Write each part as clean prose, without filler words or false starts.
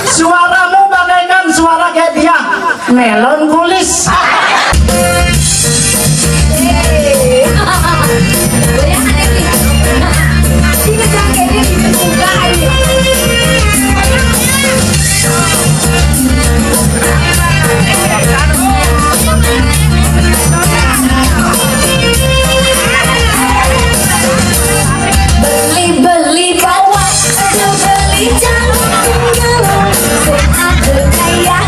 Suaramu bagaikan suara kayak dia melon kulis. Beli bawa, beli jangan ada kayak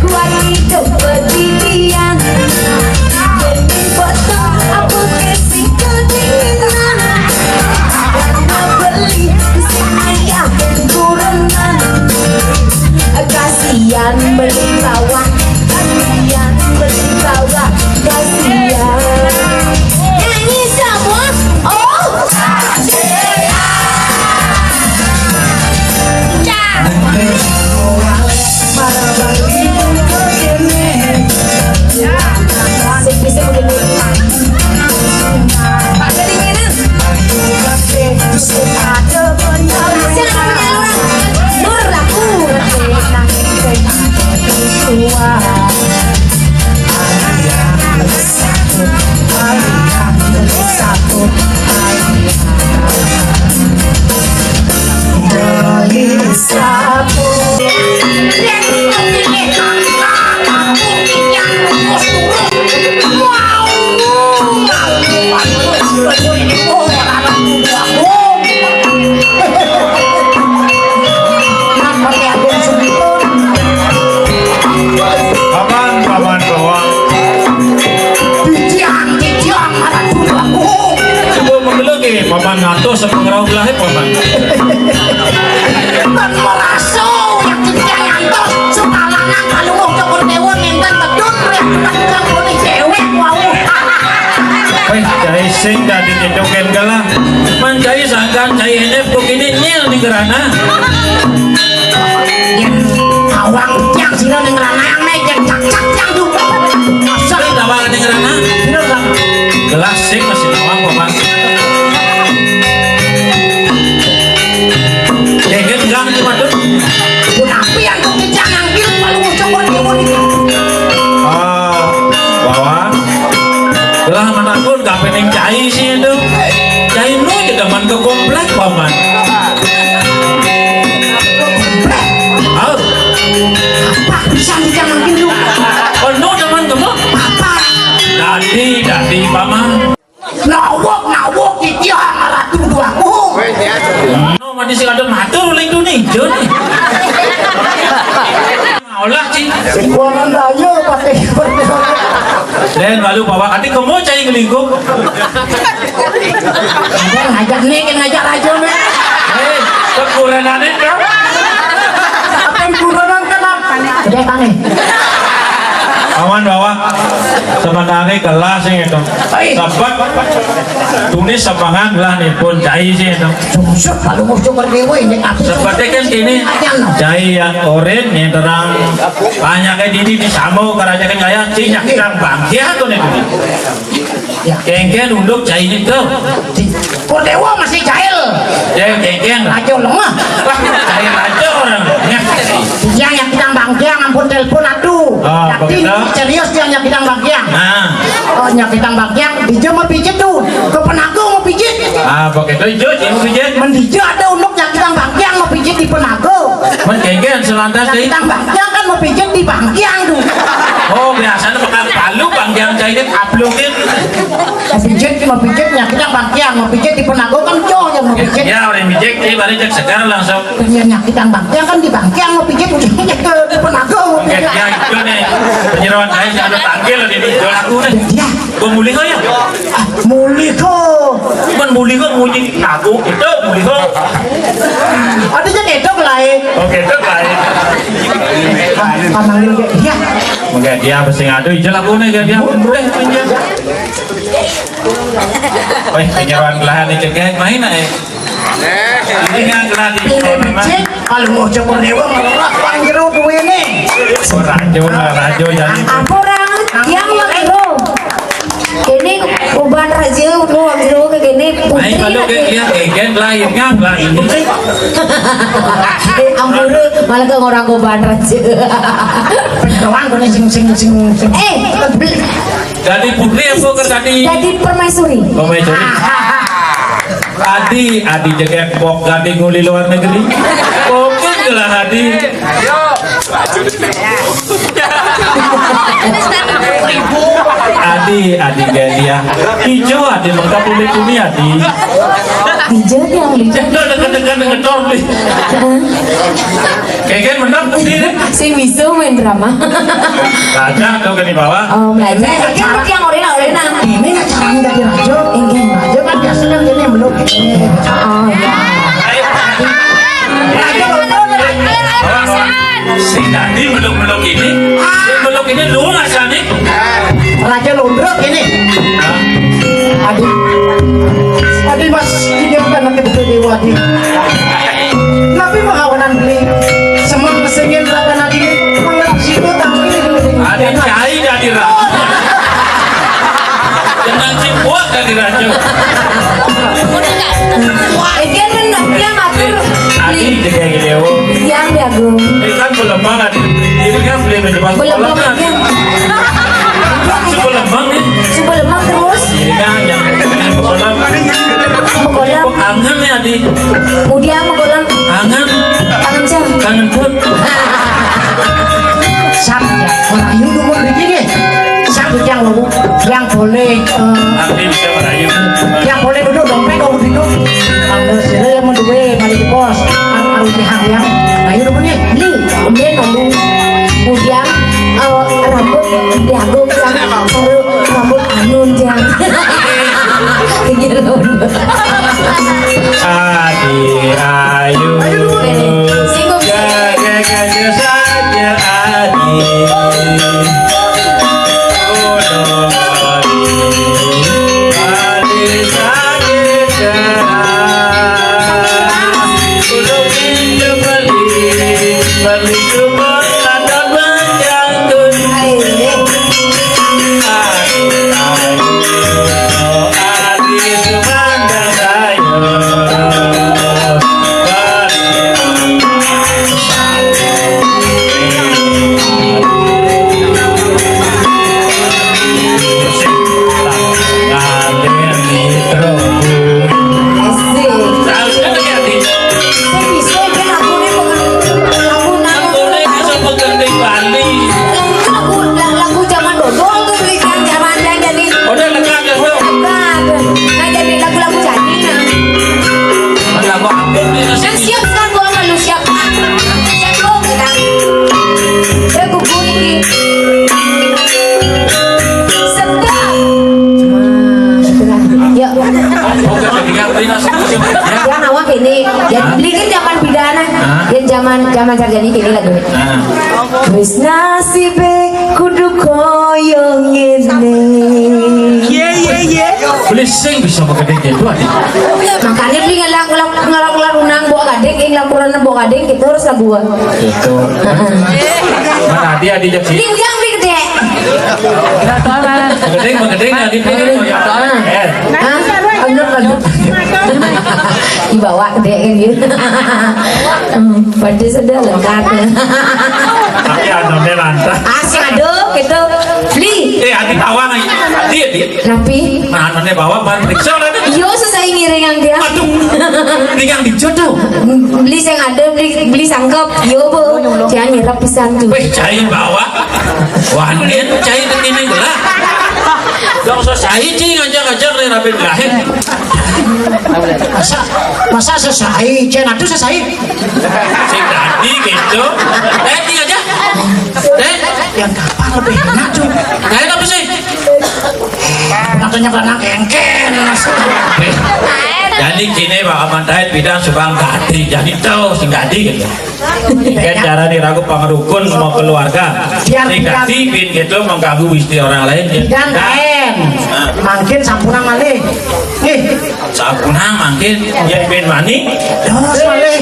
gua hidup beginian. Beli botol aku kasih kedinginan. Karena beli si ayam kurangan. Kasihan beli bawa, kasihan beli bawa, kasihan. Nyanyi semua, oh. Paman ngato sa pangraw lahi paman. Ban meraso yang tidak ngantos sutalangan kalungok cokor dewa minta tedun yang tak boleh cewek wow. Weh, cai sing dadi nyedoken galah. Man cai sangkan cai enep kok ini nyil di gerana. Yang awang yang sino ning rana yang naik cak yang juga. Masa Sing dawang di gerana. bener bang. Gelas sing masih dawang paman. Deket gang cuma tuh. Tapi yang kekencang ngambil kalau cokor dewa itu. Bawa. Gelah manapun gak peneng cai sih itu. Cai nu juga man ke komplek paman. Oh, Apa bisa kekencang ngambil lu? oh nu teman kamu. Apa? Dadi paman. Nawok iki malah tuduh aku. No mati sing ada matur lek tu nih, Jon. Maulah cing. Buangan rayo pakai berdua. Dan lalu bawa kati kamu cai ngelingkup. Ada ngajak nih, ngajak rajo nih. Kekurangan itu. Apa yang kurang kenapa? Gede tane. Awan bawa sebenarnya kelas sih itu. Sabat tunis sepangan lah nih pun cai sih itu. Susut kalau mau coba dewa ini tapi. Seperti kan kini cai yang oren yang terang banyak kayak ini di Samo kerajaan kaya cinyak terang bangkia tuh nih. Kengken unduk cai ini tuh. Kok dewa masih jahil. Ya kengken. Rajo lemah. Wah cai raja orang. Yang kita bangkiang ampun telepon aduh. Tapi serius yang kita bangkiang. Nah. Oh yang kita bangkiang dijo mau pijit tuh. Ke penago mau pijit. Begitu hijau cai mau pijit. Mendijo ada unduk yang kita bangkiang mau pijit di penago. Kengken selantas Yang cai. kita bangkiang kan mau pijit di bangkiang tuh. Oh biasanya bakal palu bangkiang cai ini uploadin. Mau pijit yang kita bangkiang mau pijit di penago kan cowok yang mau pijit. Ya orang bijak cai balik cek segar langsung. Yang kita bangkiang kan di bangkiang mau pijit ke penago mau Oke, pijit. ya itu nih penyerawan saya sih ada tanggil di jual aku nih. Ya, Gue muli kok ya? muli kok. Bukan muli kok nguji aku itu muli kok. Ada jadi itu lain. Oke itu lain. Panggil dia. Oke dia pasti ngadu jual aku nih dia. Boleh pinjam. Wih penyerawan belahan nih cek main aja. Ini nggak gelar di Cek, kalau mau coba dewa malah panggil duit ini. rajo jadi Aku orang yang ngero. Ini goban raja uang jero ke gini Ayo kalau lihat egen lahirnya lah ini. ampun malah ke orang goban raja Kawan kau ni sing. Jadi putri apa ke tadi? jadi permaisuri Pemaisuri. Adi jaga pok gadi nguli luar negeri. Oke lah Adi. Adi gadia. Hijau Adi lengkap oleh dunia Adi. hijau yang lucu Jangan dekat-dekat dengan Dorli. Keken menang sendiri. si bisa main drama Raja atau kan di bawah? oh belajar seperti yang orena Ini nak caranya dari raja. ingin Raja kan biasanya dia yang belum. oh ya Si Nadi meluk-meluk ini, si meluk ini lunas nih. Raja Londrok ini. Adi mas ini bukan lagi betul dewa di. Tapi mengawanan beli semang mesengin berapa nadi mengerti situ tapi Ada cai dari raja. Jangan cipuat dari raja. Ikan kan dia ngatur Adi jaga gileo. yang jago Ini kan belembang Adi. Ini kan beli menjebak belum sekolah kan. yang Sebelembang nih. coba lemak terus Ini kan yang sekolah. menggolam Angan ya Adi. kemudian menggolam Angan. tangan jam Kangen pun. sabda orang Ayu dulu begini sabda yang boleh Adi bisa merayu. yang boleh duduk dompet kau duduk kalau sih yang mau duit balik ke pos harus dihang yang Ayu dulu nih li kemudian ngomong kemudian rambut diagung sama rambut anun jam gitu Adi ayu. singgung Jaga gajah saja Adi. yang awak ini jadi kan zaman pidana yang zaman sarjana ini lagu wis nasibe kudu koyo ngene Boleh sing bisa begadeng gitu Adi. makanya beli ngelak bawa gading yang laporan bawa gading gitu harus lagu Gitu. Mana Adi jak sini. yang beli gede Begadeng Adi pengen. lanjut dibawa gede kan gitu pada sudah lengkap Tapi anaknya lantas. asik aduh gitu beli Adi tawa nih. Adi. rapi Nah anaknya bawa periksa lah. yo susah ngiring yang dia Aduh. Tinggal dijodoh. beli yang ada beli sangkep yo bo jangan nyerap pisan tuh Wih cai bawa. Wanin cai begini gelah. Gak usah cai ngajak-ngajak dari rapi lahir. masa selesai cina tuh selesai Sing tadi gitu. Tinggal aja. yang kapan lebih enak tuh Kayak apa sih? katanya anak engken Jadi kini Pak Amandait bidang subang gadi, jadi tahu sing gadi gitu. Kan cara diragu pangerukun mau keluarga. Sing gadi bin gitu mengganggu istri orang lain. dan kain mungkin sampurna malih Sapunang mungkin ya bin mani. terus malih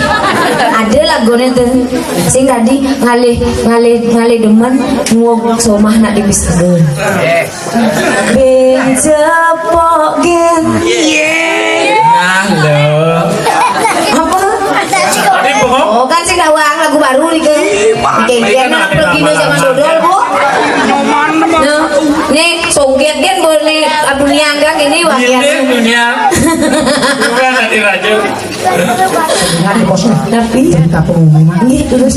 Ada lagone tuh sing tadi ngalih demen ngomong somah nak dipisahkan ben cepok gen Nah lo apa Tadi bohong oh kan sing dawang lagu baru nih kan kayak pergi sama dodol bu nah nih songket kan boleh abdul nianggang ini wakian dunia bukan nanti raja Ingat di posnya. tapi Cerita pengumuman ini terus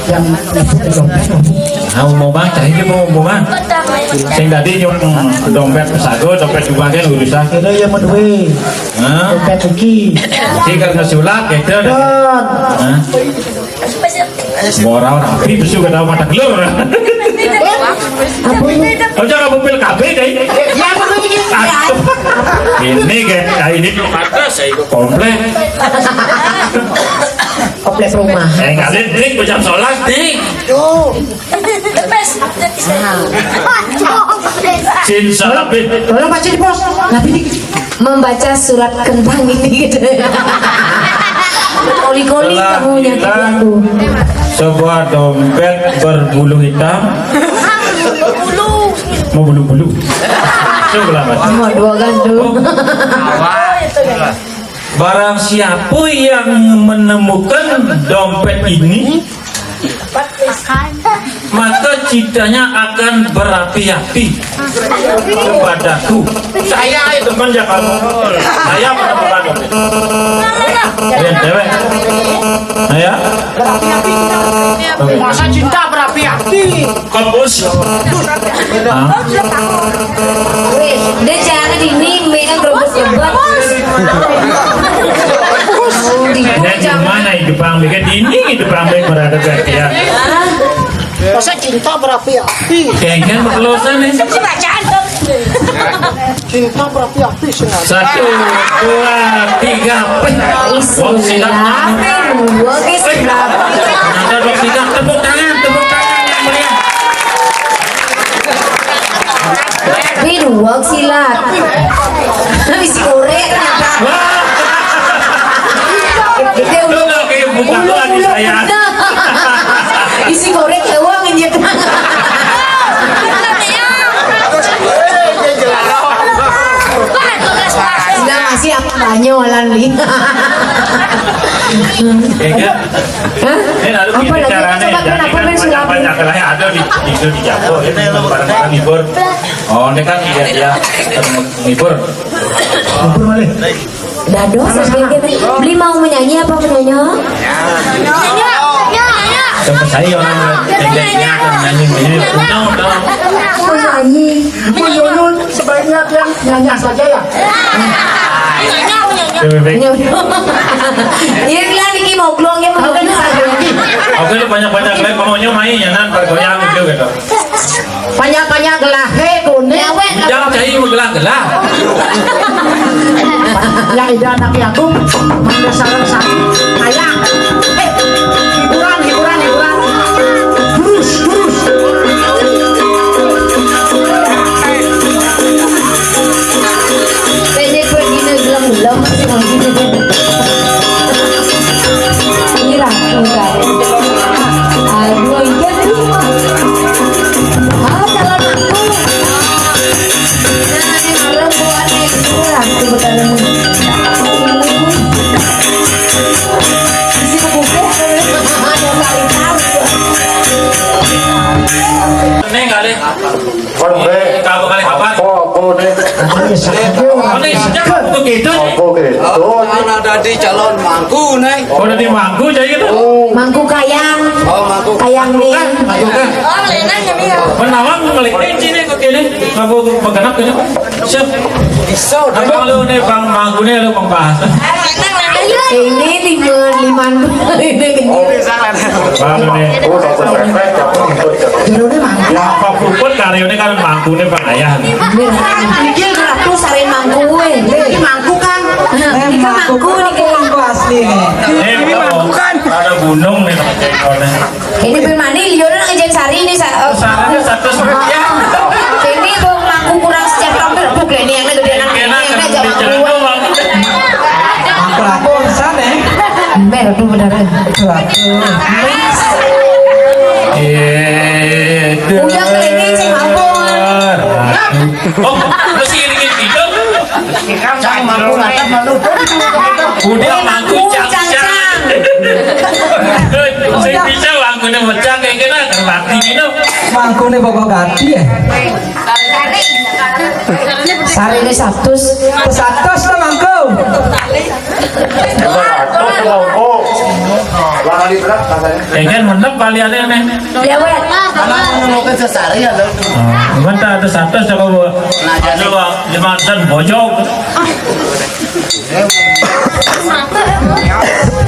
yang itu di dompet. mau baca ini pengumuman sing tadi nyung dompet pesago dompet juga kan urusan Kira yang medue. Hah? Dompet iki. si kan ngesulap gitu Don. Hah? Moral rapi besu ke dalam mata gelur apa ini kau jangan mobil KB deh Ya aku ini. ini kayak ini komplek kompleks rumah kalian trik jam sholat nih sin salabin Tolong baca di pos. Tapi di membaca surat kentang ini gitu koli-koli kamu nyakit aku sebuah dompet berbulu hitam mau bulu-bulu coba mas mau dua gantung barang siapa yang menemukan dompet ini maka cintanya akan berapi-api kepadaku saya itu teman ya kamu saya menemukan dompet kalian cewek saya masa cinta berapi-api. kampus dia jangan ini mereka gerobak dan di mana hidup orang bikin ini hidup orang baik berada ya Masa cinta berapi-api. kayaknya berkelosan nih Cinta berapi-api sengaja. 1, 2, 3 wong silang dua guys ada wong silang tepuk tangan yang meriah ini dua silat habis korek lu gak kayak buka tuan di saya isi korek uang aja sudah masih apa banyak walan li kayaknya ini lalu apa lagi caranya coba kenapa main sulap banyak lah ya ada di Jawa ini barang-barang ngibur oh ini kan dia ngibur Kubur malih. dado sebagai beli mau menyanyi apa menyanyi tempat saya orang tendensinya akan nyanyi undang menyanyi Bu Yunun sebaiknya yang nyanyi saja ya. iya bilang Niki mau glong ya mau kan oke lu banyak-banyak lagi maunya main ya nan bergoyang gitu Banyak-banyak gelahe kuning. jangan cari gelah-gelah Yang ide anak aku mana sarang satu kayak hiburan. Terus. kayaknya gue gini gelem masih mau gini ini ratu kan aduh iya tuh calon aku nah ini perempuan itu ratu betul isi buku ada kali tahu Neng kali kamu kali kapan ini sejak begitu Anak tadi calon mangku nih. oh udah di mangku jadi gitu mangku kayang Oh mangku. kayang nih penawang ngelik sini kok gini kamu menggenap gini siap apa kalau nih bang mangku nih lu membahas ini liman ini bang nih Jerone mangga. Pak Puput karyanya kan mangku nih bang ayah ini ratu sarin mangku Ini mangku kan. ini kan mangku nih asli nih. ini bukan ada gunung nih ini bermani lihat ngejek sari ini sarangnya satu sebagian ini tuh mangku kurang sejahtera berpuk ini yang gede anak ini yang aja mangku Aku lapor sana. aduh benar. Udah keliling sih mampu. Oh, masih ini gitu. Cang mampu mata malu. Udah mangku cang-cang. Sing bisa mangkune mecah kayak kena terbakti gitu. Mangkune pokok ganti ya. Sari ini Sabtus. Satos to mangku. Kan menep kalian ini. Lewat. Mungkin sesari ya. Bentar ada satu coba coba jembatan bojok.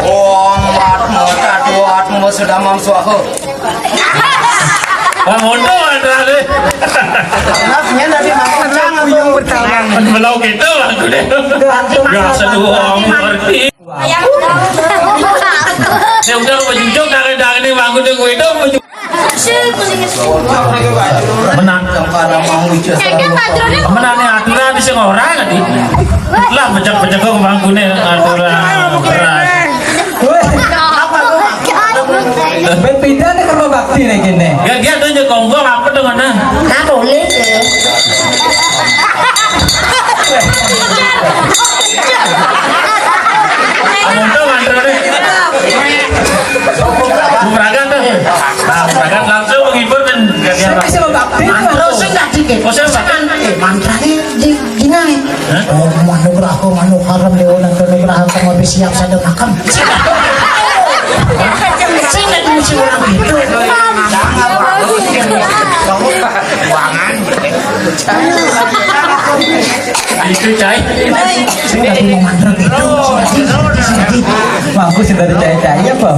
Oh, matmu sudah mamsuaho. Wah mondo ada deh. Maafnya dari mampu jangan yang pertama. Belau gitu aku deh. Gak seduh ngerti. Ya udah baju jok dari ini bangun deh gue itu baju. Menang. Menang nih aturan di sini orang tadi. Lah pecah-pecah kok bangunnya aturan beras. Ben pindah nih ke bakti nih gini. Ya dia tuh nyekonggo apa dengan nah. Nah boleh deh. Mondo mandro deh. Bumragan tuh. Nah, bumragan langsung menghibur dan gak dia. Bisa bakti. Terus enggak dikit. Oh, saya bakal. Mantranya di gini. Oh, manugraho manukaram leonan manugraho kamu habis siap sadar makam. Saya nggak mesti orang itu. Itu cai. Saya nggak mau mantra gitu. Mangku sudah dicaya-caya apa?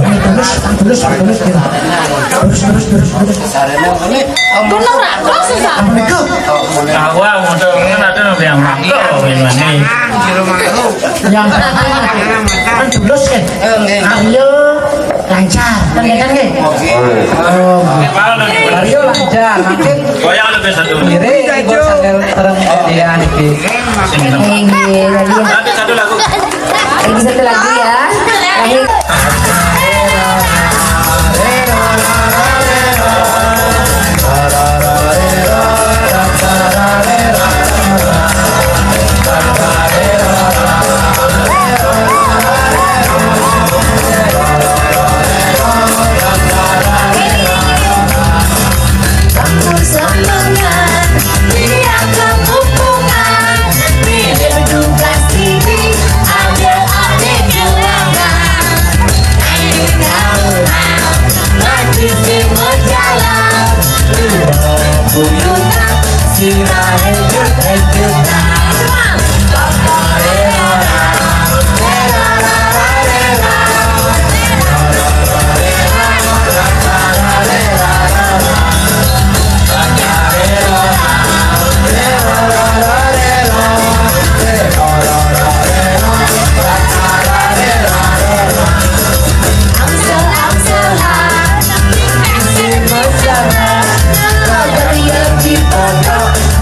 Terus. Assalamualaikum. Tawa mondo kan ada yang mangko ini. Yang kan terus kan. Ayo lancar. Kan kan kan. Mario lancar, makin Goyang lebih satu. kiri ibu sandal terang dia nih. Nanti satu lagu. Lagi satu lagi ya. Lagi.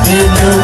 Hidup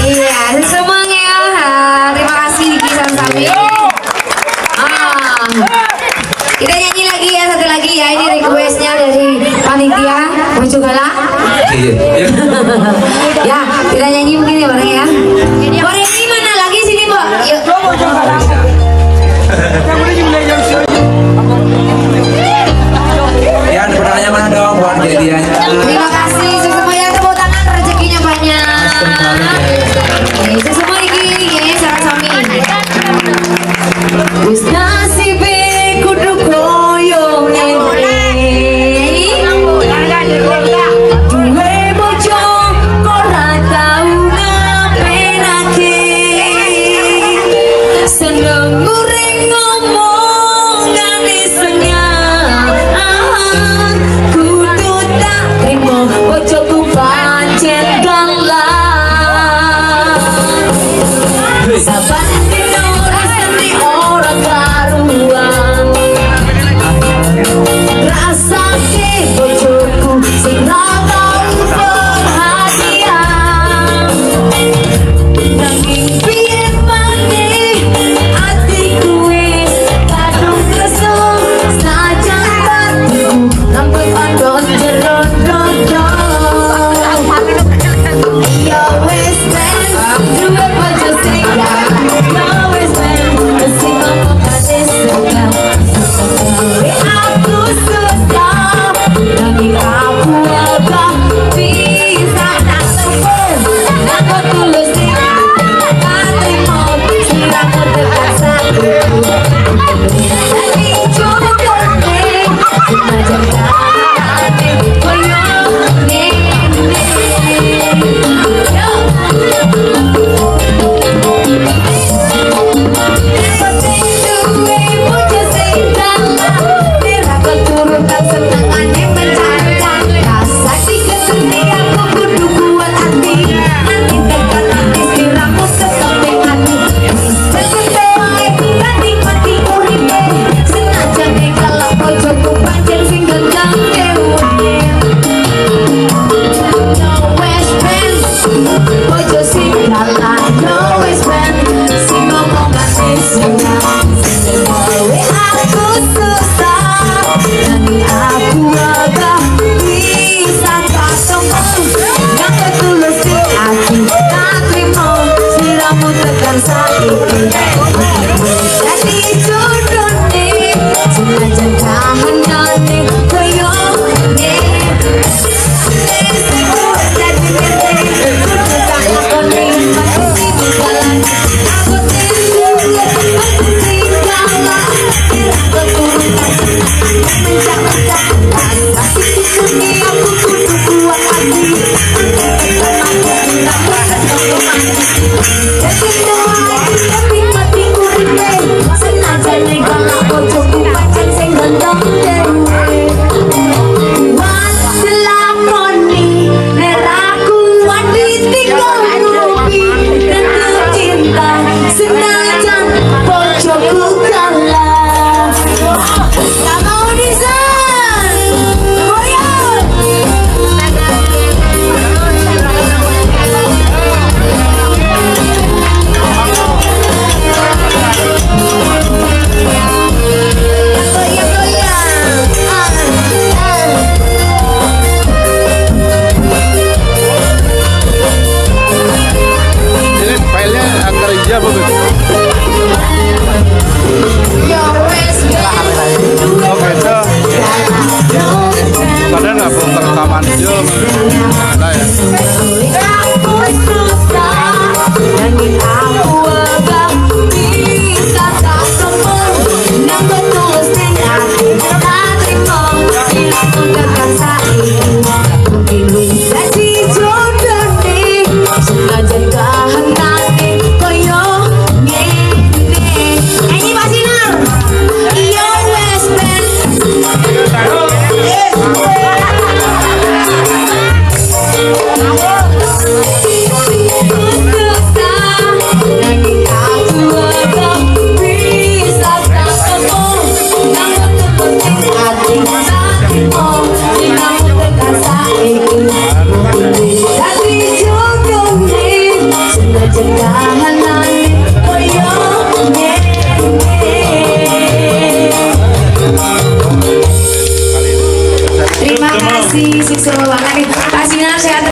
Iya, semuanya. Terima kasih Kisan Sami. Kita nyanyi lagi ya, satu lagi ya. Ini requestnya dari panitia Bojogala. Ya, kita nyanyi begini bareng ya. Bareng ini mana lagi sini, Mbak? Yuk. Yan, pertanyaan mana dong buat jadiannya? Terima kasih semuanya, tepuk tangan rezekinya banyak. Semua iki ya sareng sami. Wis nasibe kudu koyo ngene. Duwe bojo ora tau ngapenake. Seneng goreng ngomongane senyap. Kudu tak trimo bojoku pancen galak. Saban dino rasane ora karuan. Rasane bojoku sing ra tau perhatian. Nanging piye maneh atiku wis kadung rasa sajan batiku sampai pandon jero dodo. Ya wis ben duwe bojo sing galak. Ya wis ben sing ngomongane segan. Aku susah nanging aku agak bisa tak sempur. Aku tulus sing terima siramu terpaksa. Tapi cukup deh macam tadi koyo ngene. Jadi